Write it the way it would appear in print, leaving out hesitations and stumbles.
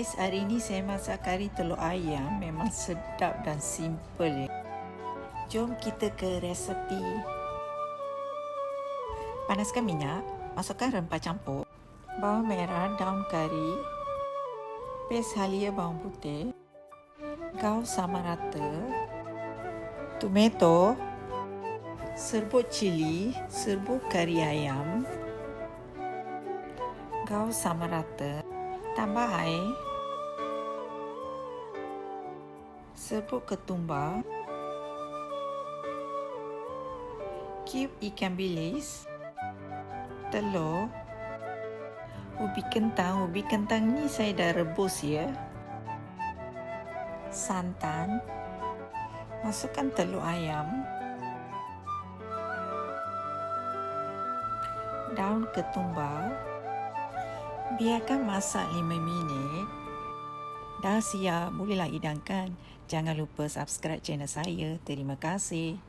Guys, hari ini saya masak kari telur ayam. Memang sedap dan simple. Jom kita ke resepi. Panaskan minyak, masukkan rempah campur, bawang merah, daun kari, pes halia bawang putih, gaul sama rata, tomato, serbuk cili, serbuk kari ayam, gaul sama rata. Tambah air, serbuk ketumbar, cube ikan bilis, telur, ubi kentang. Ubi kentang ni saya dah rebus ya. Santan, masukkan telur ayam, daun ketumbar. Biarkan masak 5 minit. Dah siap, bolehlah hidangkan. Jangan lupa subscribe channel saya. Terima kasih.